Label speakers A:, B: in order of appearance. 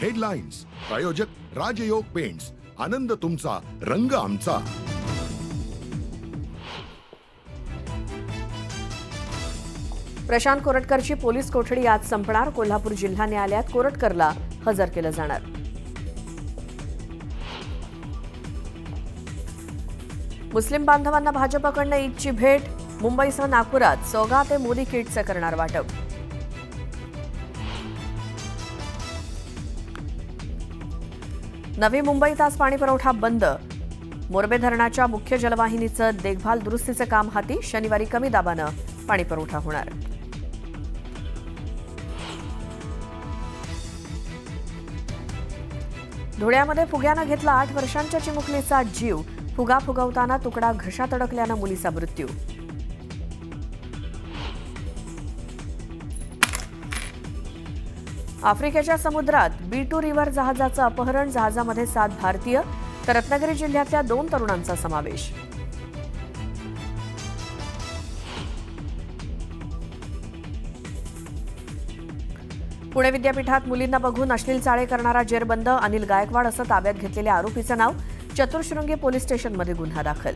A: Headlines प्रायोजक राजयोग paints, आनंद तुमचा, रंग आमचा.
B: प्रशांत कोरटकरची पोलीस कोठडी आज संपणार. कोल्हापूर जिल्हा न्यायालयात कोरटकरला हजर केलं जाणार. मुस्लिम बांधवांना भाजपकडनं ईदची भेट. मुंबईसह नागपुरात सौगाते मोदी किटचं करणार वाटप. नवी मुंबईत आज पाणीपुरवठा बंद. मोरबे धरणाच्या मुख्य जलवाहिनीचं देखभाल दुरुस्तीचं काम हाती. शनिवारी कमी दाबानं पाणीपुरवठा होणार. धुळ्यामध्ये फुग्यानं घेतला 8 वर्षांच्या चिमुकलीचा जीव. फुगा फुगवताना तुकडा घशात अडकल्यानं मुलीचा मृत्यू. आफ्रिकेच्या समुद्रात B2 रिव्हर जहाजाचं अपहरण. जहाजामध्ये 7 भारतीय तर रत्नागिरी जिल्ह्यातल्या 2 तरुणांचा समावेश. पुणे विद्यापीठात मुलींना बघून अश्लील चाळे करणारा जेरबंद. अनिल गायकवाड असं ताब्यात घेतलेल्या आरोपीचं नाव. चतुर्शृंगी पोलीस स्टेशनमध्ये गुन्हा दाखल.